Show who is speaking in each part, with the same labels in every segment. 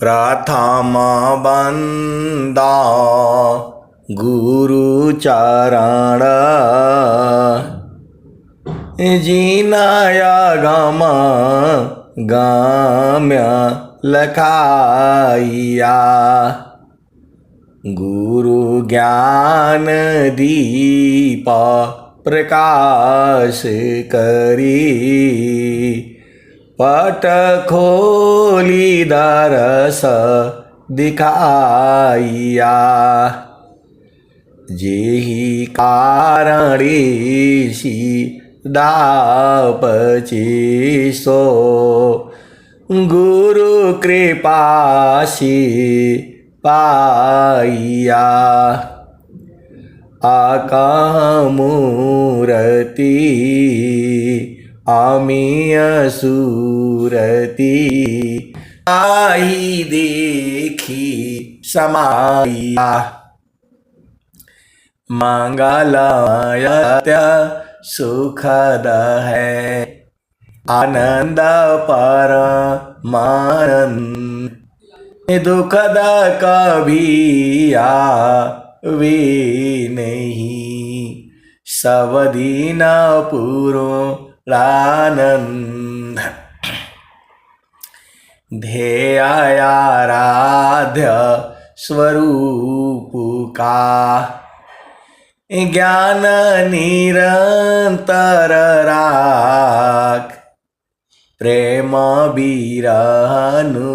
Speaker 1: प्रथम बंदा गुरु चरण जिनया गम गाम्य लखाइया। गुरु ज्ञान दीप प्रकाश करी पट खोली दरस दिखाइया। जेहि कारणेशी दापची सो गुरु कृपासी पाइया। आकामूर्ति अमीय सूरति आई देखी समाइया। मंगलमय सुखद है आनंद परमानंद। दुखद कभी आवे नहीं सब दिन पूर्णानंद। ध्येयाराध्य स्वरूप का ज्ञान निरंतर राख। प्रेम बिरहनु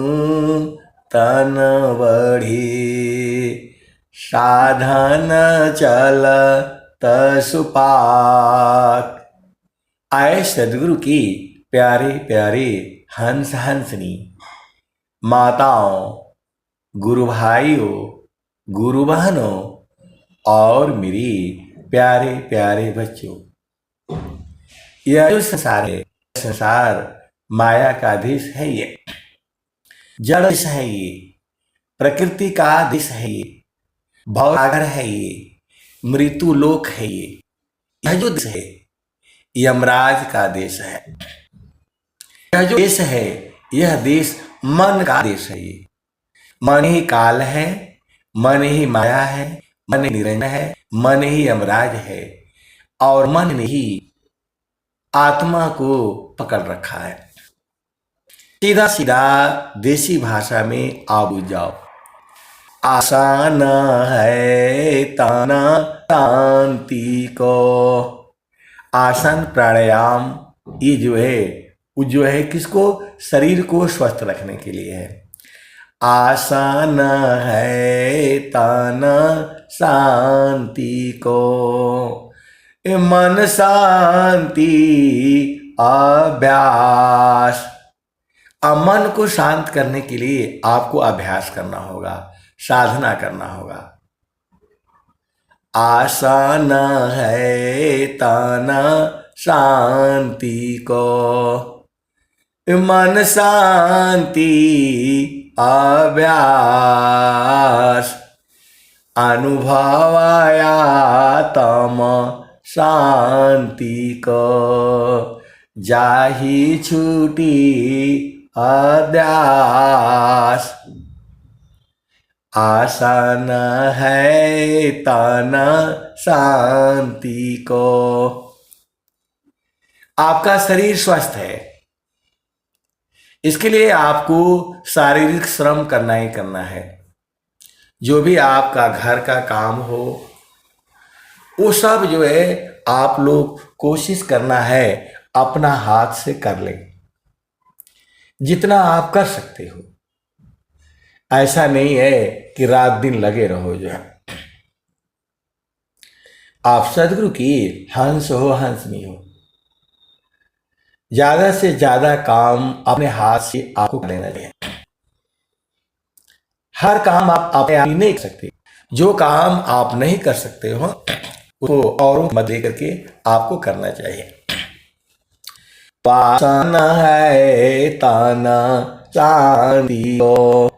Speaker 1: तन बढ़े साधन चल तसुपाक। आए सदगुरु की प्यारे प्यारे हंस हंसनी माताओं, गुरु भाइयों, गुरु बहनों और मेरी प्यारे प्यारे बच्चों। यह जो संसार है, संसार माया का देश है। ये जड़ देश है, ये प्रकृति का देश है, ये भवसागर है, ये मृत्यु लोक है। यह जो देश है यमराज का देश है। यह जो देश है यह देश मन का देश है। ये मन ही काल है, मन ही माया है, मन ही निरंजन है, मन ही यमराज है और मन ने ही आत्मा को पकड़ रखा है। सीधा सीधा देसी भाषा में आप बुझ जाओ। आसान है ताना शांति को। आसन प्राणायाम ये जो है किसको? शरीर को स्वस्थ रखने के लिए है। आसान है ताना शांति को। मन शांति अभ्यास। मन को शांत करने के लिए आपको अभ्यास करना होगा, साधना करना होगा। आसान है ताना शांति को। मन शांति अभ्यास। अनुभवाया तम शांति को। जाहि छूटी अध्यास। आसान है ताना शांति को। आपका शरीर स्वस्थ है, इसके लिए आपको शारीरिक श्रम करना ही करना है। जो भी आपका घर का काम हो वो सब जो है आप लोग कोशिश करना है अपना हाथ से कर लें, जितना आप कर सकते हो। ऐसा नहीं है कि रात दिन लगे रहो। जो है आप सदगुरु की हंस हो, हंसनी हो। ज्यादा से ज्यादा काम अपने हाथ से आपको कर लेना चाहिए। हर काम आप अपने आप ही नहीं कर सकते। जो काम आप नहीं कर सकते हो उसको औरों की मदद करके आपको करना चाहिए। पासन है ताना शांति को।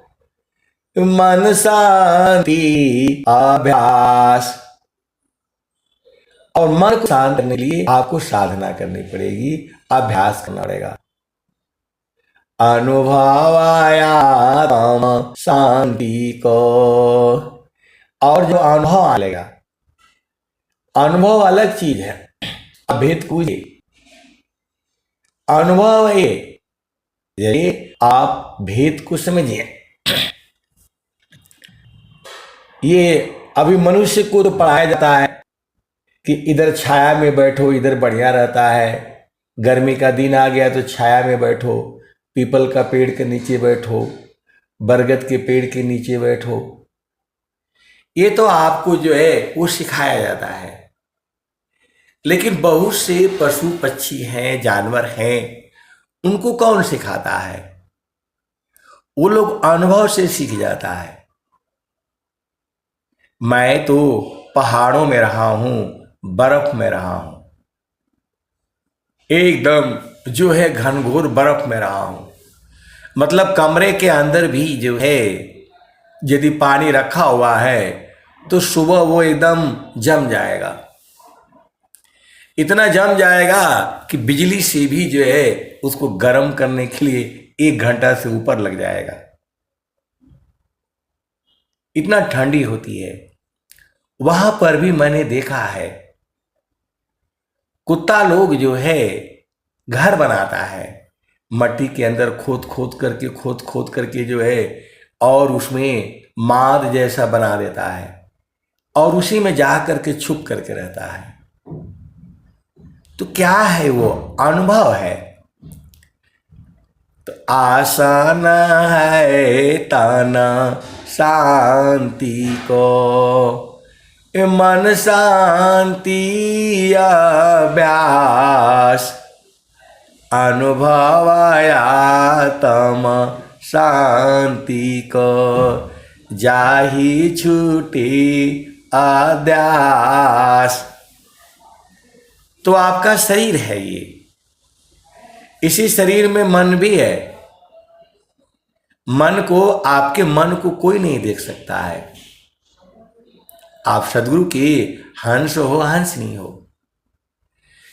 Speaker 1: मन शांति अभ्यास। और मन को शांत करने के लिए आपको साधना करनी पड़ेगी, अभ्यास करना पड़ेगा। अनुभवाया तम शांति को। और जो अनुभव आएगा, अनुभव अलग चीज है, भेद पूछिए। अनुभव ये, यदि आप भेद को समझिए। ये अभी मनुष्य को तो पढ़ाया जाता है कि इधर छाया में बैठो, इधर बढ़िया रहता है। गर्मी का दिन आ गया तो छाया में बैठो, पीपल का पेड़ के नीचे बैठो, बरगद के पेड़ के नीचे बैठो। ये तो आपको जो है वो सिखाया जाता है। लेकिन बहुत से पशु पक्षी हैं, जानवर हैं, उनको कौन सिखाता है? वो लोग अनुभव से सीख जाता है। मैं तो पहाड़ों में रहा हूं, बर्फ में रहा हूं, एकदम जो है घनघोर बर्फ में रहा हूं। मतलब कमरे के अंदर भी जो है यदि पानी रखा हुआ है तो सुबह वो एकदम जम जाएगा, इतना जम जाएगा कि बिजली से भी जो है उसको गर्म करने के लिए 1 घंटा से ऊपर लग जाएगा, इतना ठंडी होती है। वहां पर भी मैंने देखा है कुत्ता लोग जो है घर बनाता है, मट्टी के अंदर खोद खोद करके जो है, और उसमें माद जैसा बना देता है और उसी में जा करके छुप करके रहता है। तो क्या है वो? अनुभव है। तो आसान है ताना शांति को, मन शांति अभ्यास, अनुभवाया तम शांति को, जाहि छूटी अध्यास। तो आपका शरीर है ये, इसी शरीर में मन भी है। मन को, आपके मन को कोई नहीं देख सकता है। आप सदगुरु के हंस हो, हंस नहीं हो,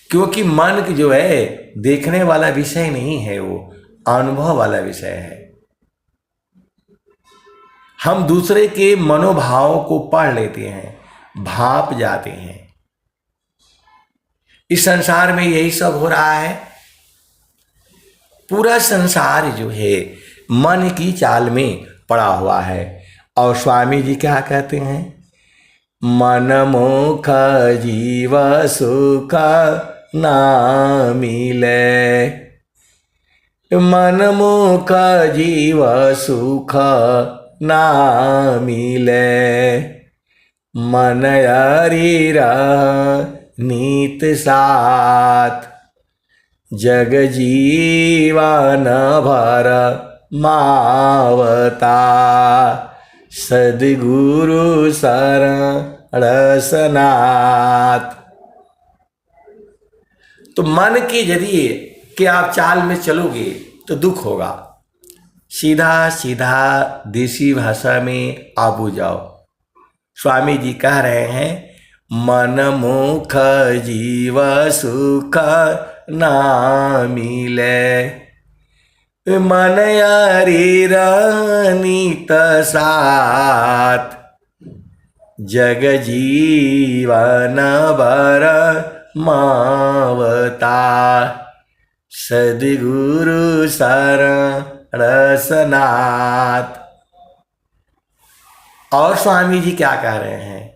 Speaker 1: क्योंकि मन की जो है देखने वाला विषय नहीं है, वो अनुभव वाला विषय है। हम दूसरे के मनोभावों को पढ़ लेते हैं, भाप जाते हैं। इस संसार में यही सब हो रहा है। पूरा संसार जो है मन की चाल में पड़ा हुआ है। और स्वामी जी क्या कहते हैं? मन मुख जीव सुख ना मिले, मन मुख जीव सुख ना मिले, मन शरीर नीत साथ, जग जीवन भर मावता, सद्गुरु शरण सनाथ। तो मन के यदि कि आप चाल में चलोगे तो दुख होगा। सीधा सीधा देसी भाषा में आप जाओ। स्वामी जी कह रहे हैं मन मुख जीव सुख ना मिले, मन शरीर नीत साथ, जग जीवन भर मावता, सद्गुरु शरण सनाथ। और स्वामी जी क्या कह रहे हैं?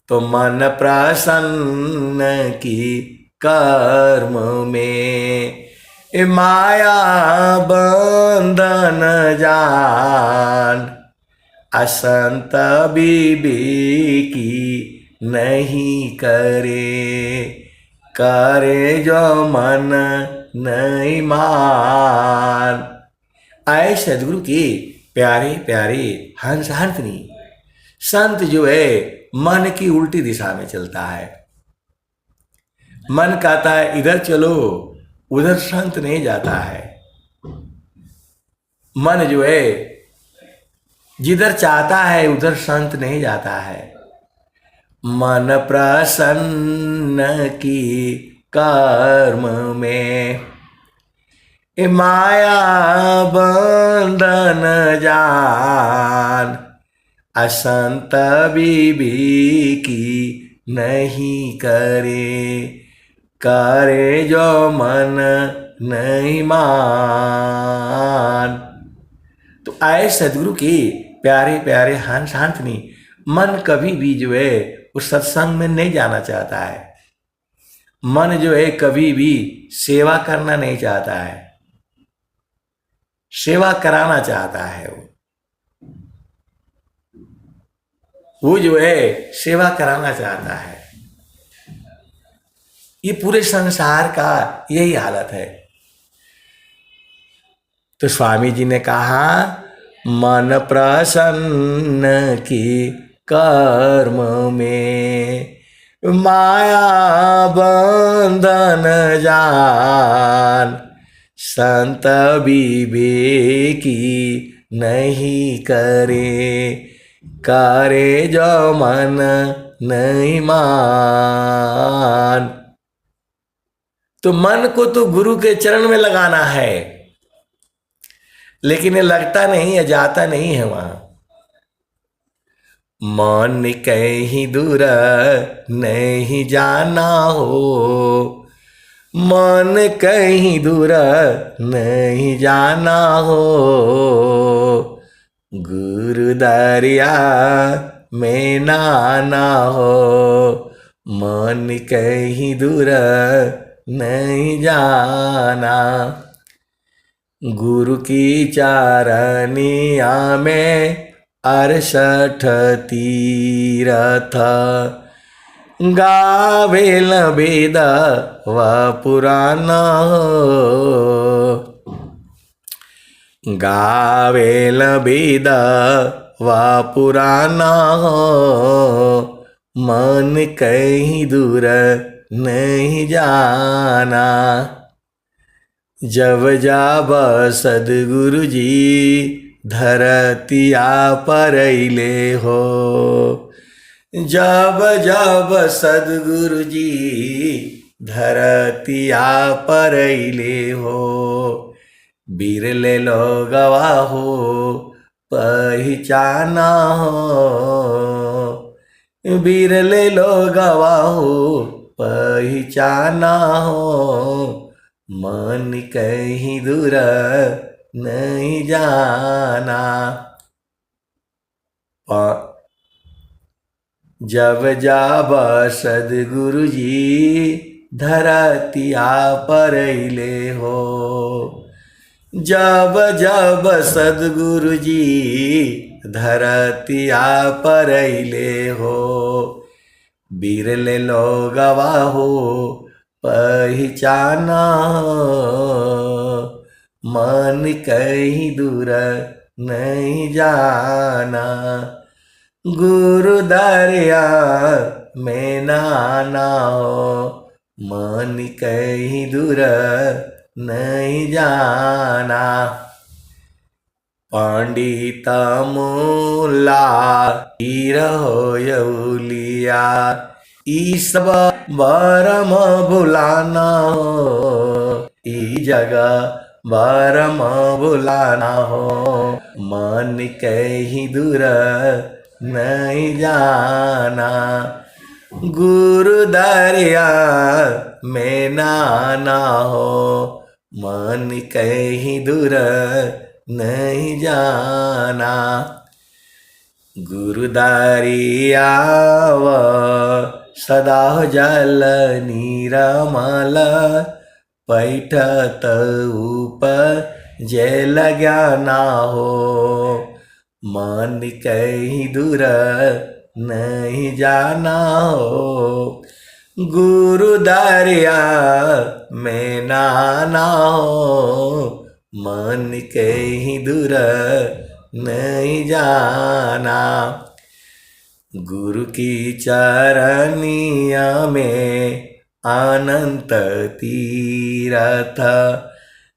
Speaker 1: तो मन प्रसन्न की कर्म में, माया बंधन जान, असंत विवेकी नहीं करे, करे जो मन नहीं मान। आए सदगुरु के प्यारे प्यारे हंस हंसनी संत जो है मन की उल्टी दिशा में चलता है। मन कहता है इधर चलो, उधर संत नहीं जाता है। मन जो है जिधर चाहता है उधर संत नहीं जाता है। मन प्रसन्न की कर्म में, माया बंधन जान, असंत बीबी की नहीं करे, करे जो मन नहीं मान। तो आए सदगुरु के प्यारे प्यारे हंस हंसनी, मन कभी भी जो है उस सत्संग में नहीं जाना चाहता है। मन जो है कभी भी सेवा करना नहीं चाहता है, सेवा कराना चाहता है। वो जो है सेवा कराना चाहता है। ये पूरे संसार का यही हालत है। तो स्वामी जी ने कहा, मन प्रसन्न की कर्म में, माया बंधन जान, संत विवेकी नहीं करे, करे जो मन नहीं मान। तो मन को तो गुरु के चरण में लगाना है, लेकिन ये लगता नहीं है, जाता नहीं है वहां। मन कहीं दूर नहीं जाना हो, मन कहीं दूर नहीं जाना हो, गुरु दरिया में नाना हो, मन कहीं दूर नहीं जाना। गुरु की चारनिया में 68 तीरथ, गावेल वेद व पुराण, गावेल वेद व पुराण, मन कहीं दूर नहीं जाना। जब जाब सदगुरु जी धरतिया परैले हो, जब जब सदगुरु जी धरतिया परैले हो, बिरले लोगवा हो पहचाना हो, बिरले लोगवा हो पहचाना हो, मन कहीं दूर नहीं जाना। जब जाब सदगुरु जी धरतिया परैले हो, जब जब सदगुरु जी धरतिया परैले हो, बिरले लोगवा हो पहचाना, मन कहीं दूर नहीं जाना, गुरु दरिया में नाना हो, मन कहीं दूर नहीं जाना। पंडित मूला हीर हो यौलिया, ई सब बरम भुलाना हो, ई जगह बरम भुलाना हो, मन कहीं दूर नहीं जाना, गुरु दरिया में नाना हो, मन कहीं दूर नहीं जाना। गुरु दरिया सदा जल नीरमल, पैठत ऊपर जेल ज्ञाना हो, मन कहीं दूर नहीं जाना हो, गुरु दरिया में नाना हो, मन कहीं दूर नहीं जाना। गुरु की चरनिया में अनंत तीरथ,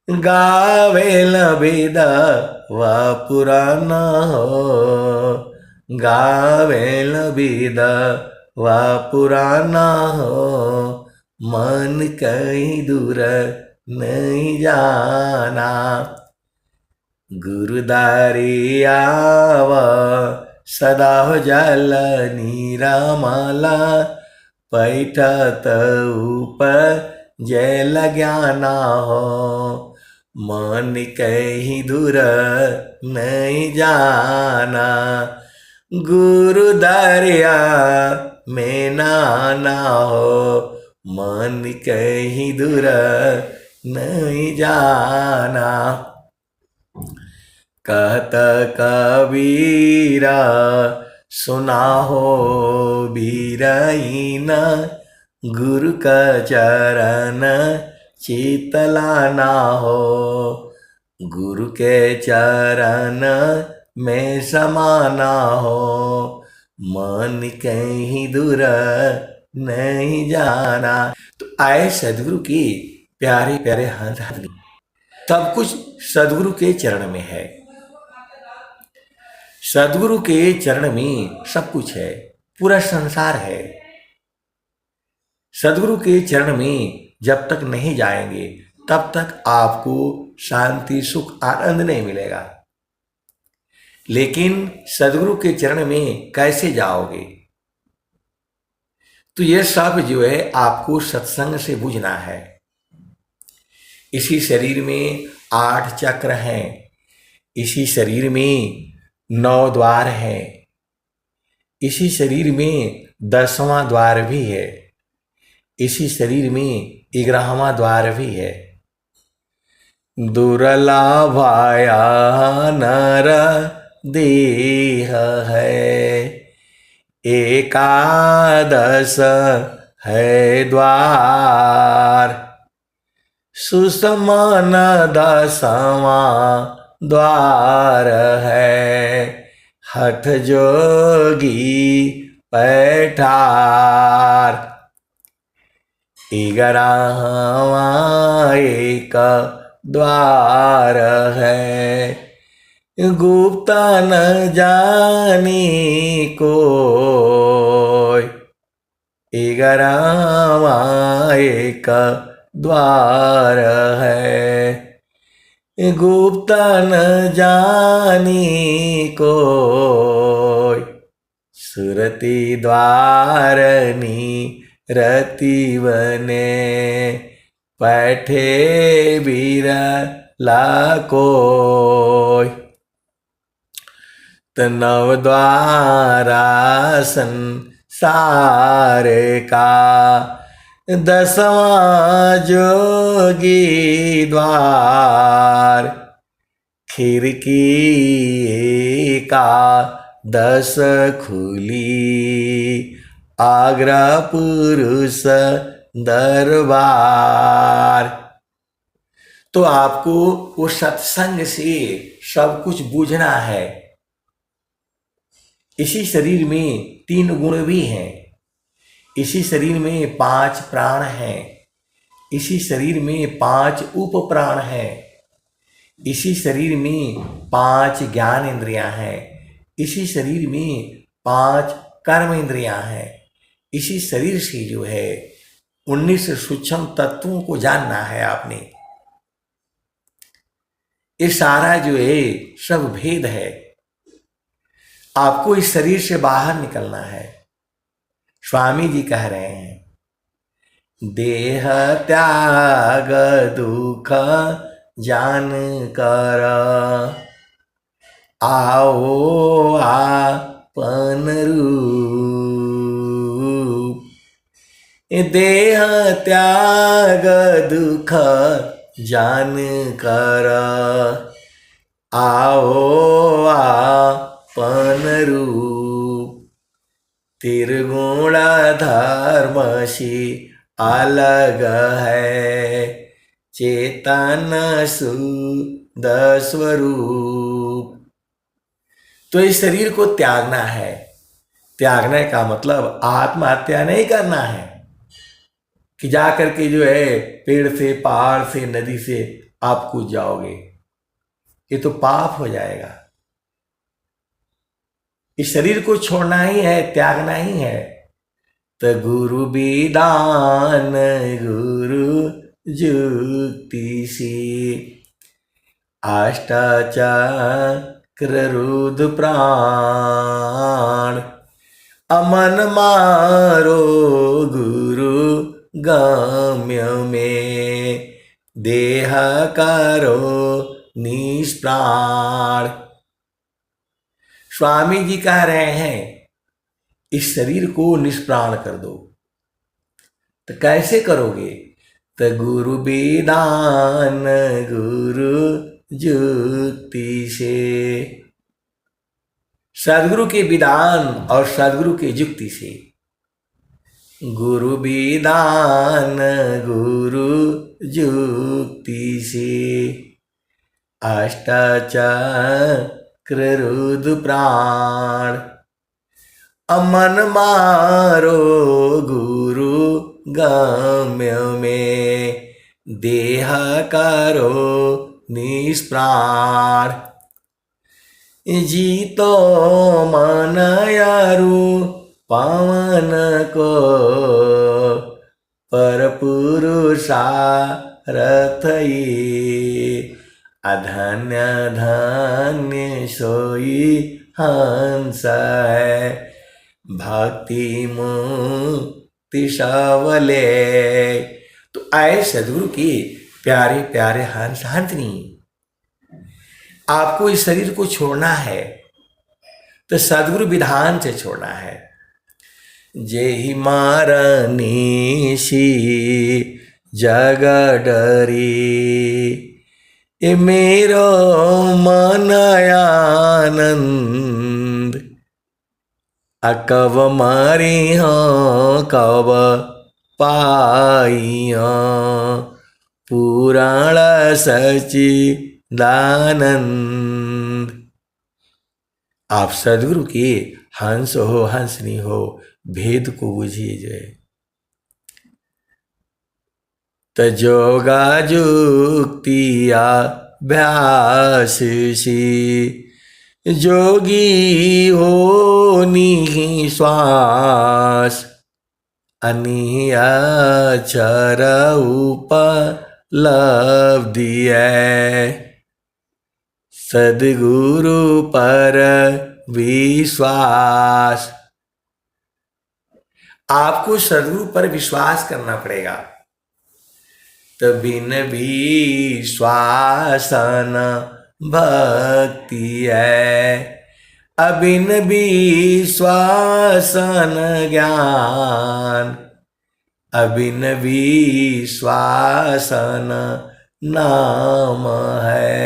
Speaker 1: गावेल वेद व पुराण हो, गावेल वेद व पुराण हो, मन कहीं दूर नहीं जाना। गुरु दारी आव सदा हो जल निरामला, पैठत ऊपर जय ज्ञाना हो, मन कहीं दूर नहीं जाना। गुरु दरिया में नाना हो, मन कहीं दूर नहीं जाना। कहत कबीरा सुना हो बीरहीना, गुरु का चरण चितलाना हो, गुरु के चरण में समाना हो, मन कहीं दूर नहीं जाना। तो आए सदगुरु की प्यारे प्यारे हाथ हाथ, सब कुछ सदगुरु के चरण में है। सदगुरु के चरण में सब कुछ है, पूरा संसार है। सदगुरु के चरण में जब तक नहीं जाएंगे तब तक आपको शांति सुख आनंद नहीं मिलेगा। लेकिन सदगुरु के चरण में कैसे जाओगे? तो यह सब जो है आपको सत्संग से बुझना है। इसी शरीर में 8 चक्र हैं, इसी शरीर में 9 द्वार हैं, इसी शरीर में 10वां द्वार भी है, इसी शरीर में 11वां द्वार भी है। दुर्लभाया नर देह है, एकादश है द्वार, सुषमन 10वां द्वार है, हठ जोगी पैठार, 11वां एक द्वार है, गुप्त न जानी कोई, 11वां एक द्वार है, गुप्त न जानी कोई, सुरति द्वारनी रति बने, पैठे बिरला कोई, नव द्वारासन सारे का, 10वां जोगी द्वार, खिड़की का 10 खुली, आगरा पुरुष दरबार। तो आपको वो सत्संग से सब कुछ बूझना है। इसी शरीर में 3 गुण भी हैं, इसी शरीर में 5 प्राण हैं, इसी शरीर में 5 उप प्राण हैं, इसी शरीर में 5 ज्ञान इंद्रियां हैं, इसी शरीर में 5 कर्म इंद्रियां हैं। इसी शरीर से जो है 19 सूक्ष्म तत्वों को जानना है आपने। ये सारा जो है सब भेद है। आपको इस शरीर से बाहर निकलना है। स्वामी जी कह रहे हैं, देह त्याग दुख जान कर, आओ आपन रूप, देह त्याग दुख जान कर, आओ आपन रूप, त्रिगुण धर्मसी अलग है, चेतन शुद्ध स्वरूप। तो इस शरीर को त्यागना है। त्यागने का मतलब आत्महत्या नहीं करना है कि जा करके जो है पेड़ से, पहाड़ से, नदी से आप कूद जाओगे, ये तो पाप हो जाएगा। इस शरीर को छोड़ना ही है, त्यागना ही है। तो गुरु विदान गुरु जुक्ति से अष्टाचक्र रुद्र प्राण अमन मारो गुरु गम्य में देह करो निष्प्राण। स्वामी जी कह रहे हैं इस शरीर को निष्प्राण कर दो। तो कैसे करोगे? तो गुरु विधान गुरु जुक्ति से, सदगुरु के विधान और सदगुरु के जुक्ति से। गुरु विधान गुरु जुक्ति से अष्टाचक्र रुद्र प्राण अमन मारो गुरु गम्य में देह करो निष्प्राण। जीतो मन यारु पवन को पर पुरुषारथ ये अधन्य धन्य सोई हंस है भक्ति मुक्ति सबले। तो आए सदगुरु के प्यारे प्यारे हंस हंसनी, आपको इस शरीर को छोड़ना है तो सदगुरु विधान से छोड़ना है। जेहि मारनीसी जग डरी ए मेरो मन आनंद अकब मारी हाँ कब पाइया पुराण सच्चिदानंद। आप सदगुरु के हंस हो हंसनी हो, भेद को बुझिए जय। तजोगा जुक्तिया अभ्यास से जोगी हो निश्वास अनियाचर उपलब्धि है सद्गुरु पर विश्वास। आपको सद्गुरु पर विश्वास करना पड़ेगा। तो बिन विश्वासन भक्ति है अबिन विश्वासन ज्ञान अबिन विश्वासन नाम है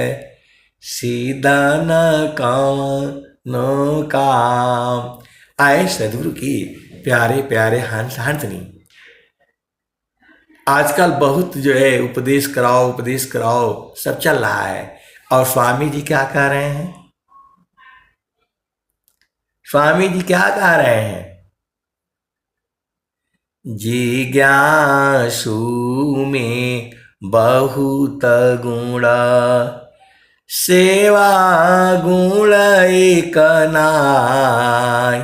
Speaker 1: सीधा न काम नो काम। आए सदगुरु की प्यारे प्यारे हंस हंसनी, आजकल बहुत जो है उपदेश कराओ सब चल रहा है। और स्वामी जी क्या कह रहे हैं? स्वामी जी क्या कह रहे हैं? जिज्ञासु में बहुत गुण सेवा गुण एक नाय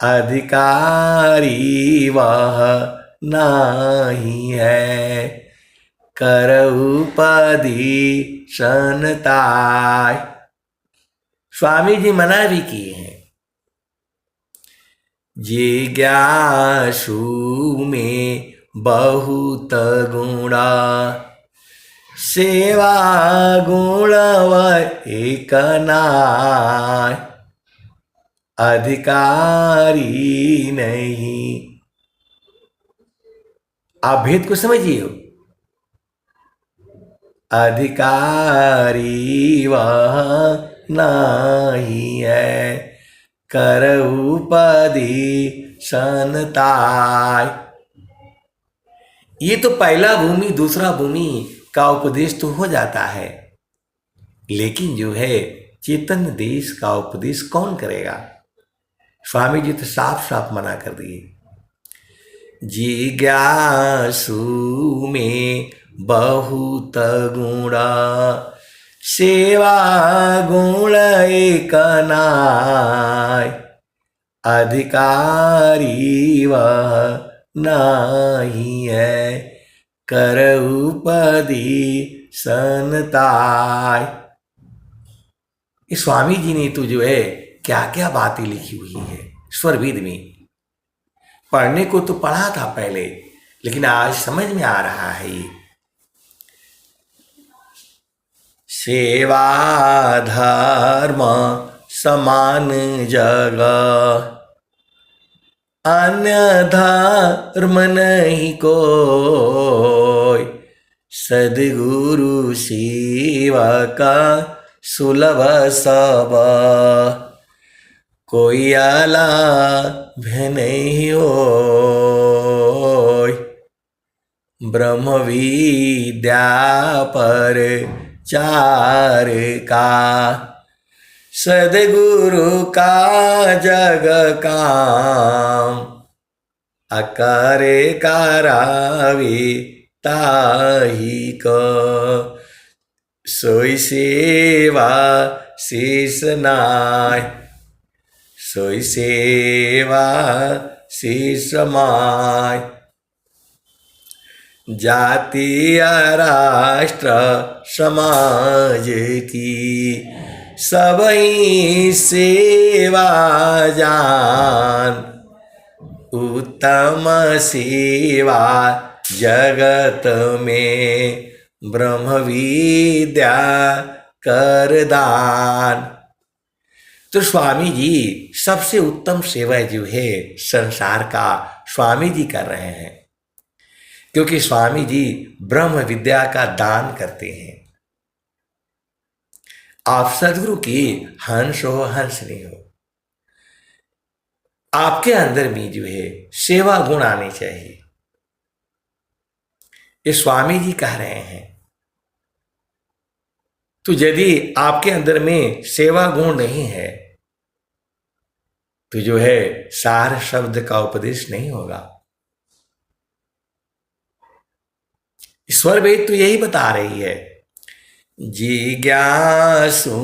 Speaker 1: अधिकारी वह नहीं है करउपदिशनताय। स्वामी जी मना भी किए हैं। जिज्ञासु में बहुत गुण सेवा गुण एक नाय अधिकारी नहीं। आप भेद को समझिए। अधिकारी वह नहीं है करउपदिशनताय। ये तो पहला भूमि दूसरा भूमि का उपदेश तो हो जाता है, लेकिन जो है चेतन देश का उपदेश कौन करेगा? स्वामी जी तो साफ साफ मना कर दिए। जिज्ञासु में बहुत गुण सेवा गुण एक नाय अधिकारी वह नहीं है करऊपदी सनताय। इस स्वामी जी ने तो जो है क्या क्या बातें लिखी हुई है स्वरवेद में। पढ़ने को तो पढ़ा था पहले, लेकिन आज समझ में आ रहा है ये। सेवा धर्म समान जग, अन्य धर्म नहीं कोई। सद्गुरु सेवक सुलभ सब, कोई अलाभ नहीं होय। ब्रह्म विद्या पर चार का, सद्गुरु का जग काम। अकारे करावे ताही को, सोई सेवा शेष नाय। सोई सेवा शेष माय। जातीय राष्ट्र समाज की, सबही सेवा जान। उत्तम सेवा जगत में, ब्रह्म विद्या कर दान। तो स्वामी जी सबसे उत्तम सेवा जो है संसार का स्वामी जी कर रहे हैं, क्योंकि स्वामी जी ब्रह्म विद्या का दान करते हैं। आप सदगुरु की हंस हो हंसनी हो, आपके अंदर में जो है सेवा गुण आने चाहिए। ये स्वामी जी कह रहे हैं। तो यदि आपके अंदर में सेवा गुण नहीं है तो जो है सार शब्द का उपदेश नहीं होगा। ईश्वर वेद तो यही बता रही है, जिज्ञासु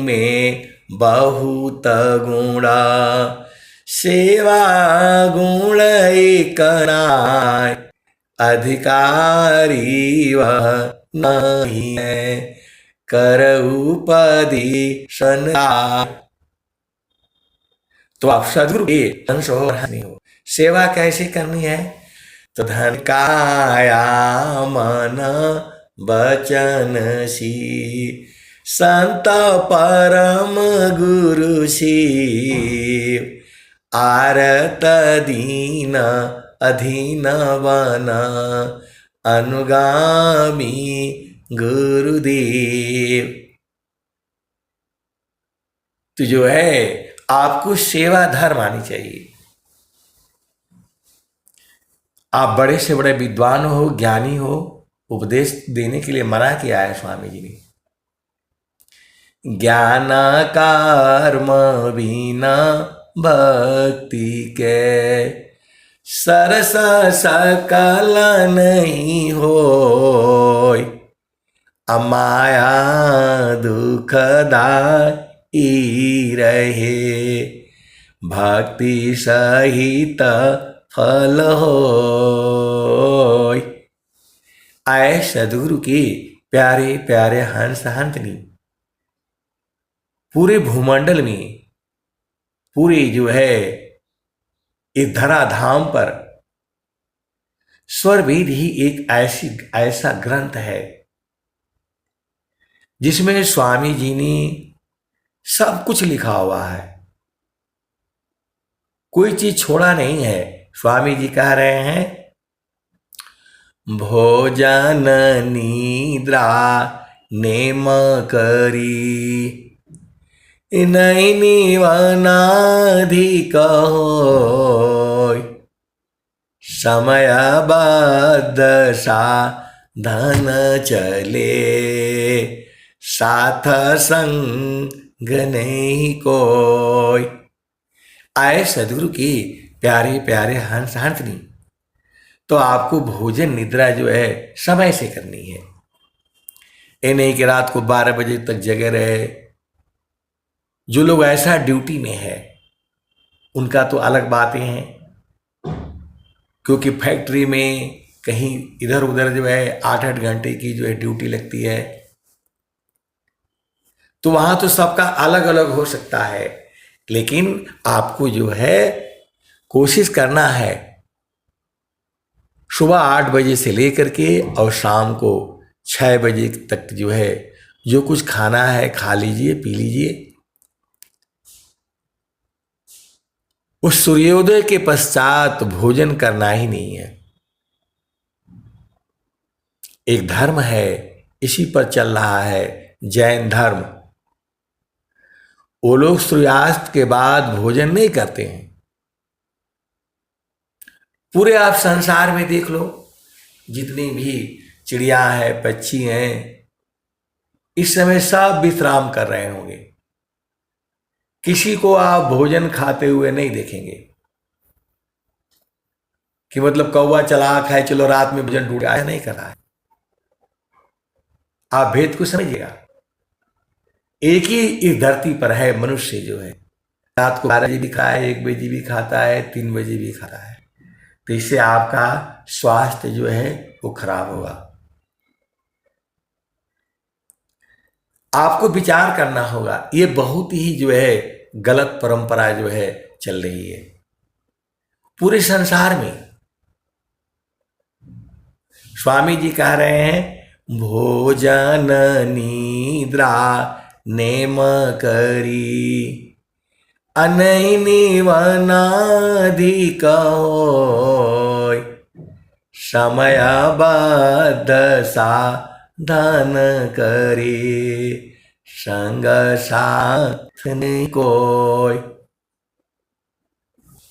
Speaker 1: में बहुत गुणा, सेवा गुण एक नाय। अधिकारी वह नहीं है, करऊपदेशन। तो आप सदगुरु के अंश हो नहीं हो। सेवा कैसे करनी है? तो धन काया मन बचन सी, संत परम गुरु शिव। आरत दीन अधीन बना, अनुगामी गुरुदेव। तो जो है आपको सेवा धर्म आनी चाहिए। आप बड़े से बड़े विद्वान हो, ज्ञानी हो, उपदेश देने के लिए मना किया है स्वामी जी ने। ज्ञान कर्म बिना भक्ति के, सरस सकल नहीं होय। अमाया दुखदाई रहे, भक्ति सहित फल होय। आए सदगुरु के प्यारे प्यारे हंस हंसनी, पूरे भूमंडल में, पूरे जो है इस धराधाम पर स्वरवेद ही एक ऐसा ग्रंथ है जिसमें स्वामी जी ने सब कुछ लिखा हुआ है। कोई चीज छोड़ा नहीं है। स्वामी जी कह रहे हैं, भोजन निद्रा नेम करी, नहीं निवनाधिक होय। समयबद्ध साधन चले, साथ संग नहीं कोय। आए सदगुरु की प्यारे प्यारे हंस हंसनी, तो आपको भोजन निद्रा जो है समय से करनी है। ये नहीं कि रात को 12 बजे तक जगे रहे। जो लोग ऐसा ड्यूटी में है उनका तो अलग बातें हैं, क्योंकि फैक्ट्री में, कहीं इधर उधर जो है 8-8 घंटे की जो है ड्यूटी लगती है, तो वहां तो सबका अलग अलग हो सकता है, लेकिन आपको जो है कोशिश करना है सुबह 8 बजे से लेकर के और शाम को 6 बजे तक जो है जो कुछ खाना है खा लीजिए, पी लीजिए। उस सूर्योदय के पश्चात भोजन करना ही नहीं है। एक धर्म है, इसी पर चल रहा है जैन धर्म। वो लोग सूर्यास्त के बाद भोजन नहीं करते हैं। पूरे आप संसार में देख लो, जितनी भी चिड़िया है, पक्षी हैं, इस समय सब विश्राम कर रहे होंगे। किसी को आप भोजन खाते हुए नहीं देखेंगे कि मतलब कौवा चला खाए चलो रात में भोजन टूट गया, नहीं कर रहा है। आप भेद को समझिएगा। एक ही इस धरती पर है मनुष्य जो है, रात को 12 बजे भी खाए, 1 बजे भी खाता है, 3 बजे भी खाता है, तो इससे आपका स्वास्थ्य जो है वो खराब होगा। आपको विचार करना होगा, ये बहुत ही जो है गलत परंपरा जो है चल रही है पूरे संसार में। स्वामी जी कह रहे हैं भोजन निद्रा नेम करी अनैनी वनाधिक होय समय बद्ध साधन करे संग साथ नहीं कोई।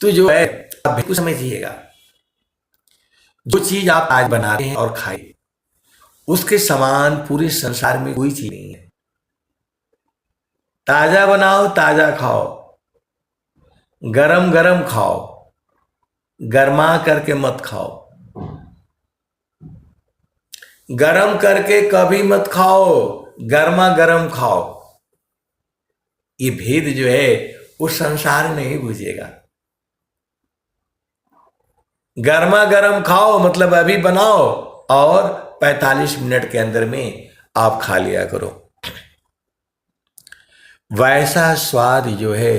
Speaker 1: तो जो है आप बिल्कुल समझिएगा, जो चीज आप आज बनाते हैं और खाए उसके समान पूरे संसार में कोई चीज नहीं है। ताजा बनाओ, ताजा खाओ, गरम गरम खाओ, गरमा करके मत खाओ। गरम करके कभी मत खाओ, गर्मा गर्म खाओ। ये भेद जो है उस संसार में ही बुझेगा। गर्मा गर्म खाओ मतलब अभी बनाओ और 45 मिनट के अंदर में आप खा लिया करो। वैसा स्वाद जो है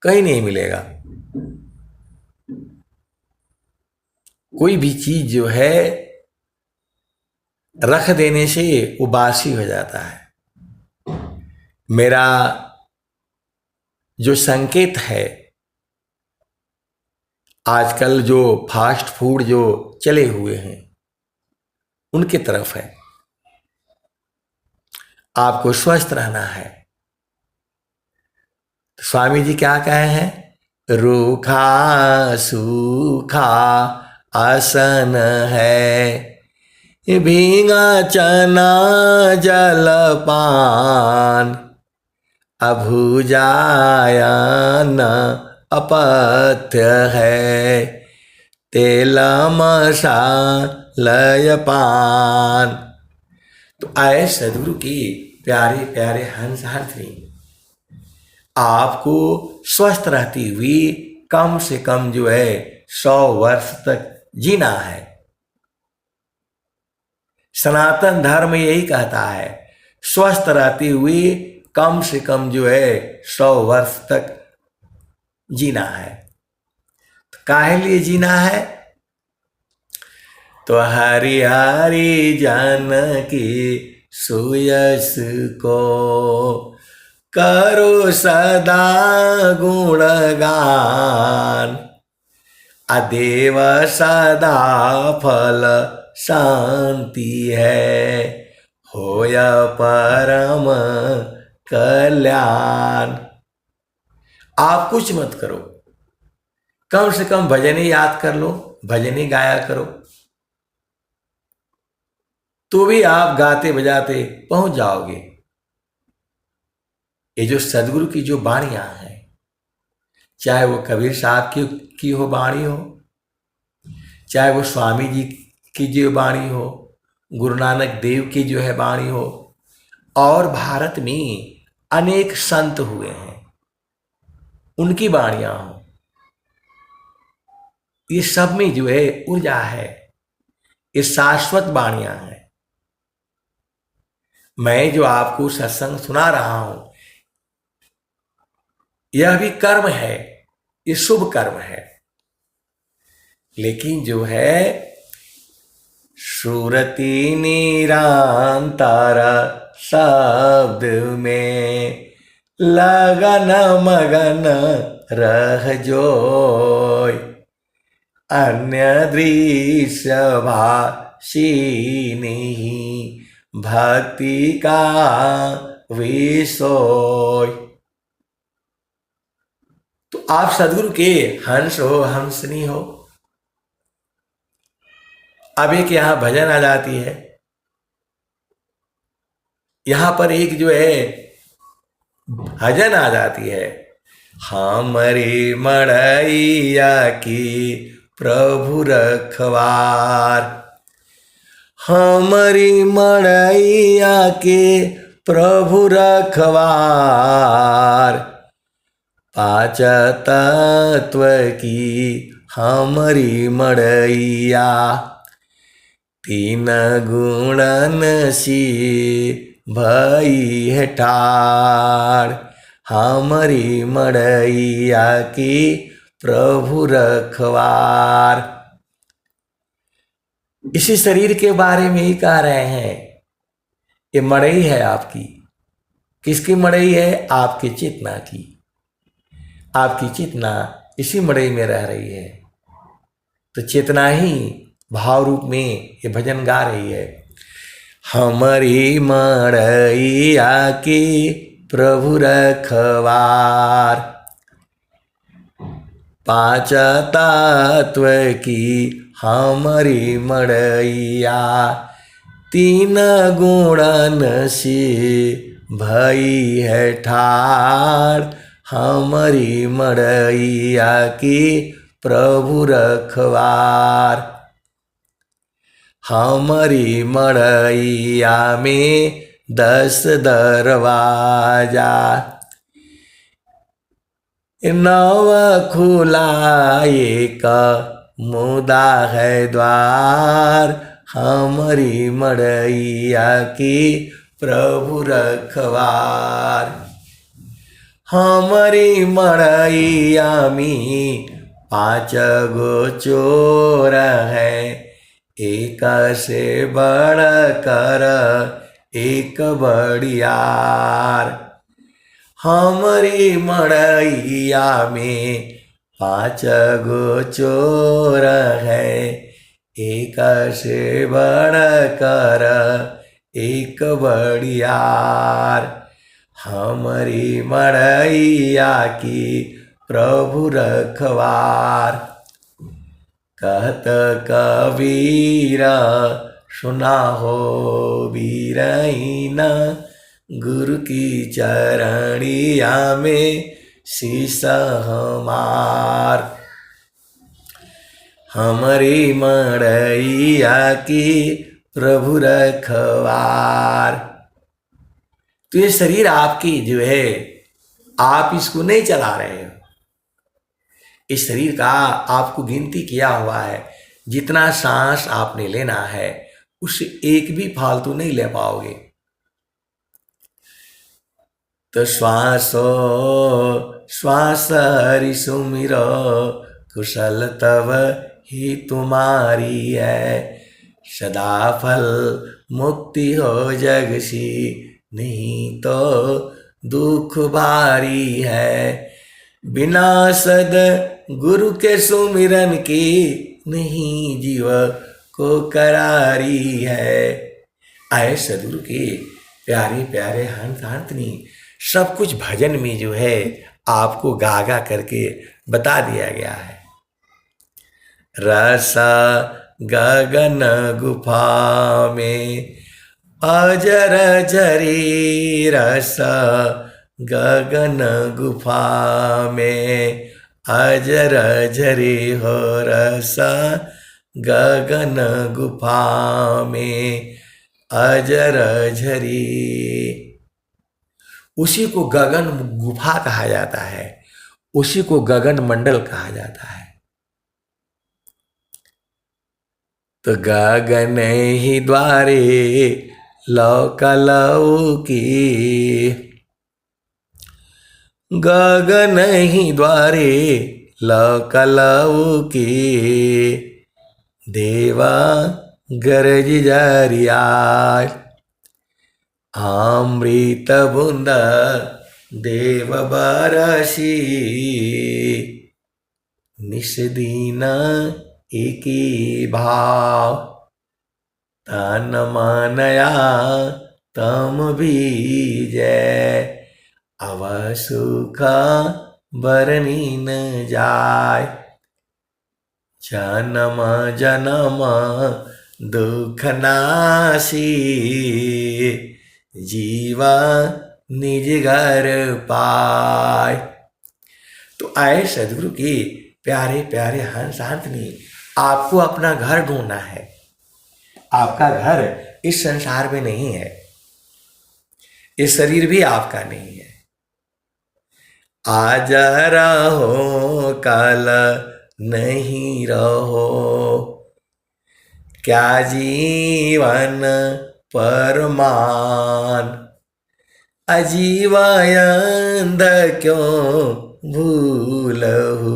Speaker 1: कहीं नहीं मिलेगा। कोई भी चीज जो है रख देने से वो बासी हो जाता है। मेरा जो संकेत है, आजकल जो फास्ट फूड जो चले हुए हैं उनके तरफ है। आपको स्वस्थ रहना है। स्वामी जी क्या कहे हैं, रूखा सूखा आसन है भींगा चना जलपान अभुजायन अपथ्य है तेल मसालय पान। तो आए सदगुरु की प्यारे प्यारे हंस हंसनी, आपको स्वस्थ रहती हुई कम से कम जो है 100 वर्ष तक जीना है। सनातन धर्म यही कहता है, स्वस्थ रहती हुई कम से कम जो है 100 वर्ष तक जीना है। तो काहे लिए जीना है, तो हरि हरि जन की सुयस को करो सदा गुणगान अदेव सदा फल शांति है होय परम कल्याण। आप कुछ मत करो, कम से कम भजन ही याद कर लो, भजन ही गाया करो, तो भी आप गाते बजाते पहुंच जाओगे। ये जो सदगुरु की जो वाणियां हैं, चाहे वो कबीर साहब की हो वाणी हो, चाहे वो स्वामी जी की जो वाणी हो, गुरु नानक देव की जो है वाणी हो, और भारत में अनेक संत हुए हैं उनकी वाणियां हो, ये सब में जो है ऊर्जा है। ये शाश्वत वाणियां हैं। मैं जो आपको सत्संग सुना रहा हूं, यह भी कर्म है, ये शुभ कर्म है। लेकिन जो है सुरति निरंतर शब्द में लगन मगन रह जोय, अन्य दृश्य भाषी नहीं भक्ति का विषय। तो आप सदगुरु के हंस हो, हंसनी हो। अब एक यहां भजन आ जाती है, यहां पर एक जो है भजन आ जाती है, हमारी मड़ैया की प्रभु रखवार, हमारी मड़ैया के प्रभु रखवार, पांच तत्व की हमारी मड़ैया, तीन गुणन सी भई है ठाड़, हमारी मड़ैया की प्रभु रखवार। इसी शरीर के बारे में ही कह रहे हैं, ये मड़ई है आपकी। किसकी मड़ई है? आपकी चेतना की। आपकी चेतना इसी मड़ई में रह रही है, तो चेतना ही भाव रूप में ये भजन गा रही है। हमारी मड़ैया की प्रभु रखवार, पांच तत्व की हमारी मड़ैया, तीन गुणन से भई है ठाड़, हमारी मड़ैया की प्रभु रखवार। हमारी मड़ैया में 10 दरवाजा, 9 खुला एक मुदा है द्वार, हमारी मड़ैया की प्रभु रखवार। हमारी मड़ैया में 5 गो चोर है, एक से बढ़कर एक बड़ियार, हमारी मड़ैया में 5 गो चोर है, एक से बढ़कर एक बड़ियार, हमारी मड़ैया की प्रभु रखवार। कहत कबीर सुना हो वीरहीना, गुरु की चरणिया में शीश हमार, हमारी मड़ैया की प्रभु रखवार। तो ये शरीर आपकी जो है, आप इसको नहीं चला रहे हो। इस शरीर का आपको गिनती किया हुआ है, जितना सांस आपने लेना है उससे एक भी फालतू नहीं ले पाओगे। तो श्वासो श्वास हरि सुमिरो, कुशल तब ही तुम्हारी है, सदा फल मुक्ति हो जग सी, नहीं तो दुख भारी है, बिना सद गुरु के सुमिरन की, नहीं जीव को करारी है। आए सदगुरु के प्यारे प्यारे हंस हंसनी, सब कुछ भजन में जो है आपको गागा करके बता दिया गया है। रसा गगन गुफा में अजर झरी, रसा गगन गुफा में अजर झरी हो, रसा गगन गुफा में अजर झरी। उसी को गगन गुफा कहा जाता है, उसी को गगन मंडल कहा जाता है। तो गगन ही द्वारे लौकी, गगन ही द्वारे लौकी, देवा गरज जरिया, अमृत बूंद देव बरसी, निश दिन एकी भाव, तन मनया तम बीजय, अव सुख बरनी न जाय, जन्म जन्म दुख नासी, जीवा निज घर पाय। तो आए सदगुरु की प्यारे प्यारे हंस हंसनी, आपको अपना घर ढूंढना है। आपका घर इस संसार में नहीं है, ये शरीर भी आपका नहीं है। आज रहो कल नहीं रहो, क्या जीवन परमान, अजीवायंद क्यों भूलहु,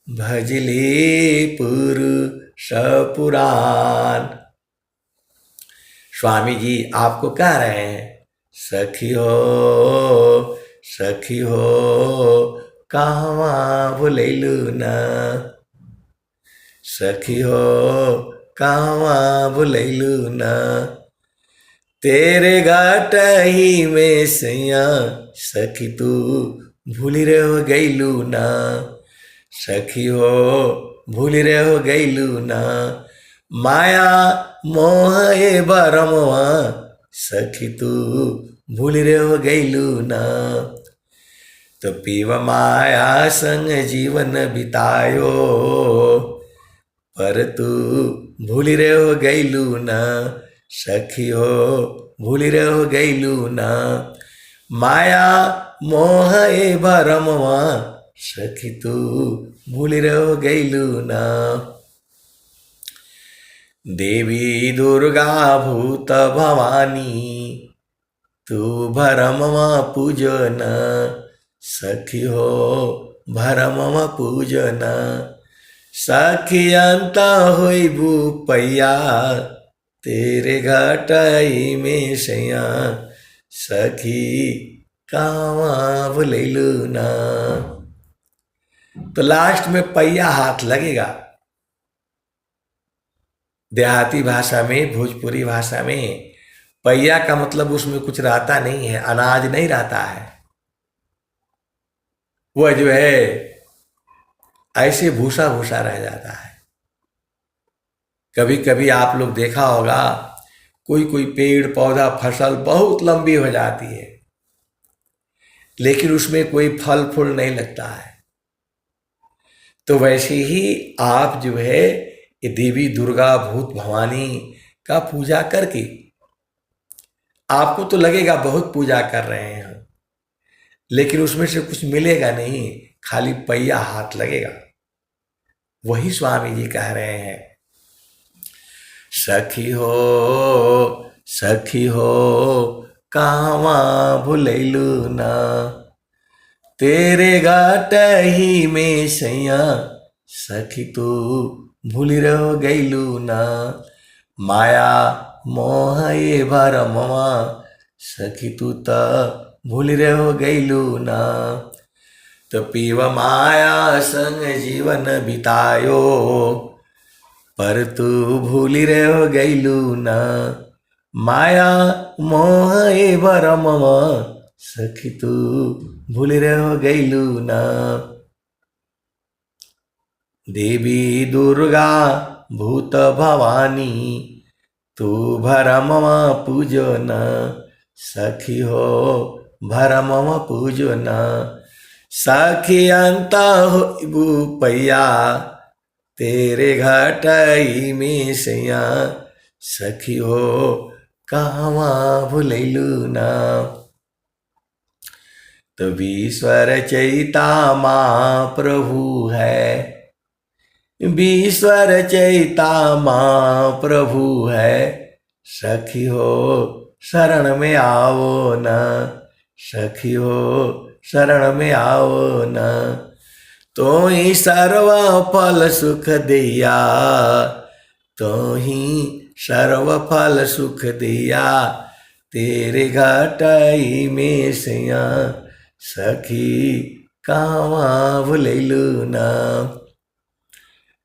Speaker 1: भजले पुरुष पुराण। स्वामी जी आपको कह रहे हैं, सखी हो कहवा भुलैलू न, सखी हो कहवा भुलैलू न, तेरे घाट ही में सैया, सखी तू भूली रह गईलू न, सखी हो भूली रह गईलू न, माया मोह ए बरमवा, सखी तू भूली रह गईलू न, तो पीव माया संग जीवन बितायो, पर तू भूली रह गईलू न, सखी हो भूली रह गईलू न, माया मोह ए भरमवा, सखी तू भूली रह गईलू न, देवी दुर्गा भूत भवानी तू भरमवा पूजन, सखी हो भरमवा पूजन, सखी अंत होइबू पैया, तेरे घाटाई में सैया, सखी कावा भुलैलू ना। तो लास्ट में पैया हाथ लगेगा। देहाती भाषा में, भोजपुरी भाषा में पैया का मतलब उसमें कुछ रहता नहीं है, अनाज नहीं रहता है। वह जो है ऐसे भूसा भूसा रह जाता है। कभी कभी आप लोग देखा होगा, कोई कोई पेड़ पौधा फसल बहुत लंबी हो जाती है, लेकिन उसमें कोई फल फूल नहीं लगता है। तो वैसे ही आप जो है ये देवी दुर्गा भूत भवानी का पूजा करके आपको तो लगेगा बहुत पूजा कर रहे हैं, लेकिन उसमें से कुछ मिलेगा नहीं, खाली पैया हाथ लगेगा। वही स्वामी जी कह रहे हैं, सखी हो कहवा भुलैलू ना, तेरे घाट ही में सैया, सखी तू भूली रह गईलू ना, माया मोह ये भरमवा, सखी तू त भूली रह गईलू ना। तो पीव माया संग जीवन बितायो, पर तू भूली रह गईलू ना, माया मोह ये भरमवा, सखी तू भूली रह गईलू ना। देवी दुर्गा भूत भवानी तू भरमवा पूजन, सखी हो भरमवा पूजन, सखी अंत होइबू पैया, तेरे घाटाई में सैया, सखी हो कहवा भुलैलू ना। तो ईश्वर चैता माँ प्रभु है, ईश्वर चैता माँ प्रभु है, सखी हो शरण में आओ न, सखी हो शरण में आओ न। तो ही सर्व फल सुख दिया, तो ही सर्व फल सुख दिया, तेरे घटाई में सैया, सखी कावा भुलैलू ना।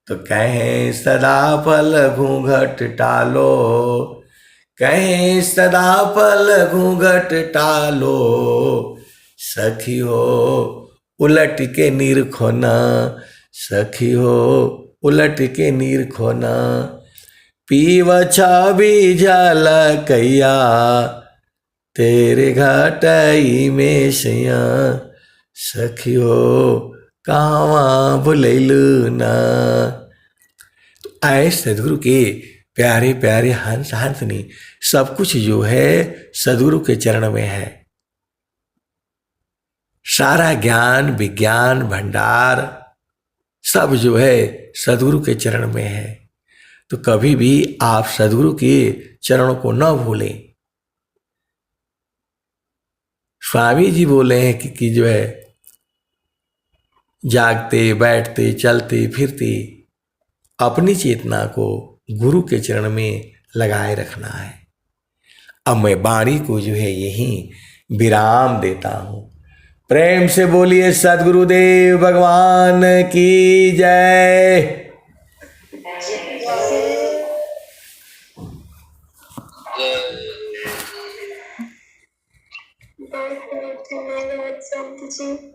Speaker 1: तो कहें सदा पल घूंघट टालो, कहें सदा पल घूंघट टालो, सखी हो उलट के निरखो ना, सखी हो उलट के निरखो ना। पीव छवि झलकैया, तेरे घाटई में सैया, सखी हो कावा भुलैलू ना। तो आए सदगुरु के प्यारे प्यारे हंस हंसनी, सब कुछ जो है सदगुरु के चरण में है। सारा ज्ञान विज्ञान भंडार सब जो है सदगुरु के चरण में है। तो कभी भी आप सदगुरु के चरणों को न भूलें। स्वामी जी बोले हैं कि जो है जागते बैठते चलते फिरते अपनी चेतना को गुरु के चरण में लगाए रखना है। अब मैं वाणी को जो है यहीं विराम देता हूं। प्रेम से बोलिए सद्गुरुदेव भगवान की जय।
Speaker 2: बहुत बहुत धन्यवाद संत जी।